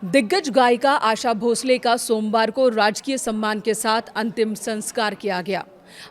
दिग्गज गायिका आशा भोसले का सोमवार को राजकीय सम्मान के साथ अंतिम संस्कार किया गया।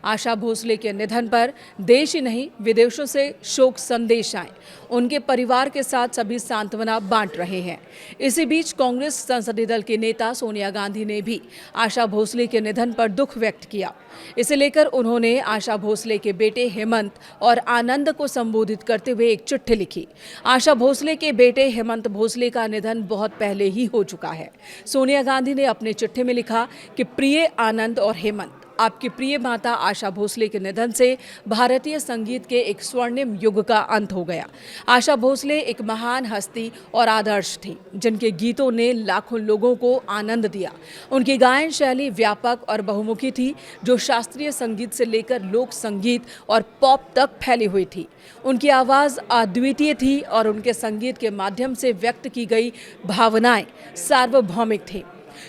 आशा भोसले के निधन पर देश ही नहीं विदेशों से शोक संदेश आए। उनके परिवार के साथ सभी सांत्वना बांट रहे हैं। इसी बीच कांग्रेस संसदीय दल की नेता सोनिया गांधी ने भी आशा भोसले के निधन पर दुख व्यक्त किया। इसे लेकर उन्होंने आशा भोसले के बेटे हेमंत और आनंद को संबोधित करते हुए एक चिट्ठी लिखी। आशा भोसले के बेटे हेमंत भोसले का निधन बहुत पहले ही हो चुका है। सोनिया गांधी ने अपने चिट्ठी में लिखा कि प्रिय आनंद और हेमंत, आपकी प्रिय माता आशा भोसले के निधन से भारतीय संगीत के एक स्वर्णिम युग का अंत हो गया। आशा भोसले एक महान हस्ती और आदर्श थी, जिनके गीतों ने लाखों लोगों को आनंद दिया। उनकी गायन शैली व्यापक और बहुमुखी थी, जो शास्त्रीय संगीत से लेकर लोक संगीत और पॉप तक फैली हुई थी। उनकी आवाज़ अद्वितीय थी और उनके संगीत के माध्यम से व्यक्त की गई भावनाएं सार्वभौमिक थी।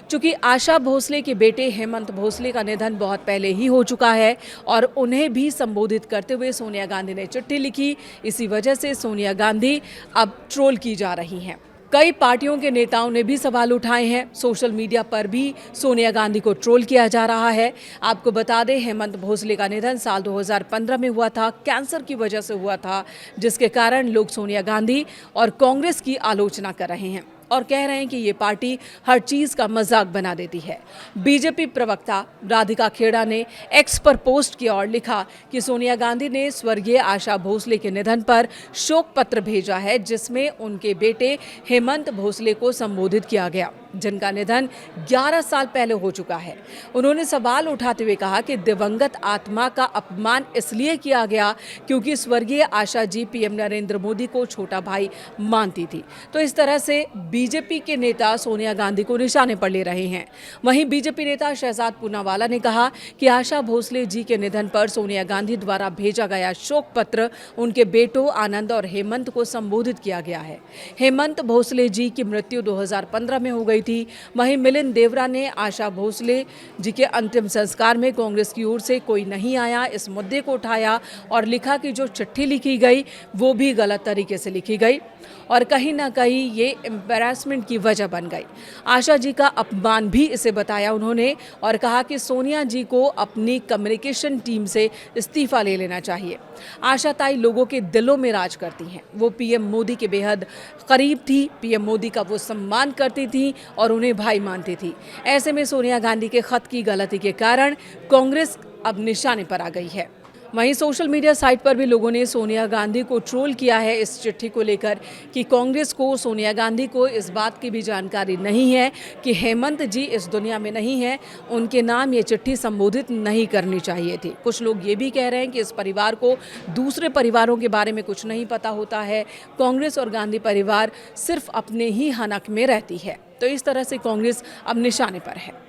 चूंकि आशा भोसले के बेटे हेमंत भोसले का निधन बहुत पहले ही हो चुका है और उन्हें भी संबोधित करते हुए सोनिया गांधी ने चिट्ठी लिखी, इसी वजह से सोनिया गांधी अब ट्रोल की जा रही हैं। कई पार्टियों के नेताओं ने भी सवाल उठाए हैं। सोशल मीडिया पर भी सोनिया गांधी को ट्रोल किया जा रहा है। आपको बता दें, हेमंत भोसले का निधन साल 2015 में हुआ था। कैंसर की वजह से हुआ था, जिसके कारण लोग सोनिया गांधी और कांग्रेस की आलोचना कर रहे हैं और कह रहे हैं कि ये पार्टी हर चीज का मजाक बना देती है। बीजेपी प्रवक्ता राधिका खेड़ा ने एक्स पर पोस्ट किया और लिखा कि सोनिया गांधी ने स्वर्गीय आशा भोसले के निधन पर शोक पत्र भेजा है, जिसमें उनके बेटे हेमंत भोसले को संबोधित किया गया, जिनका निधन 11 साल पहले हो चुका है। उन्होंने सवाल उठाते हुए कहा कि दिवंगत आत्मा का अपमान इसलिए किया गया क्योंकि स्वर्गीय आशा जी पीएम नरेंद्र मोदी को छोटा भाई मानती थी। तो इस तरह से बीजेपी के नेता सोनिया गांधी को निशाने पर ले रहे हैं। वहीं बीजेपी नेता शहजाद पूनावाला ने कहा कि आशा भोसले जी के निधन पर सोनिया गांधी द्वारा भेजा गया शोक पत्र उनके बेटों आनंद और हेमंत को संबोधित किया गया है। हेमंत भोसले जी की मृत्यु 2015 में हो गई थी। वहीं मिलिंद देवरा ने आशा भोसले जी के अंतिम संस्कार में कांग्रेस की ओर से कोई नहीं आया, इस मुद्दे को उठाया और लिखा कि जो चिट्ठी लिखी गई वो भी गलत तरीके से लिखी गई और कहीं ना कहीं ये एम्बैरेसमेंट की वजह बन गई। आशा जी का अपमान भी इसे बताया उन्होंने और कहा कि सोनिया जी को अपनी कम्युनिकेशन टीम से इस्तीफा ले लेना चाहिए। आशा ताई लोगों के दिलों में राज करती हैं। वो पीएम मोदी के बेहद करीब थी, पीएम मोदी का वो सम्मान करती थी और उन्हें भाई मानती थी। ऐसे में सोनिया गांधी के खत की गलती के कारण कांग्रेस अब निशाने पर आ गई है। वहीं सोशल मीडिया साइट पर भी लोगों ने सोनिया गांधी को ट्रोल किया है इस चिट्ठी को लेकर कि कांग्रेस को सोनिया गांधी को इस बात की भी जानकारी नहीं है कि हेमंत जी इस दुनिया में नहीं है, उनके नाम ये चिट्ठी संबोधित नहीं करनी चाहिए थी। कुछ लोग ये भी कह रहे हैं कि इस परिवार को दूसरे परिवारों के बारे में कुछ नहीं पता होता है। कांग्रेस और गांधी परिवार सिर्फ अपने ही हनक में रहती है। तो इस तरह से कांग्रेस अब निशाने पर है।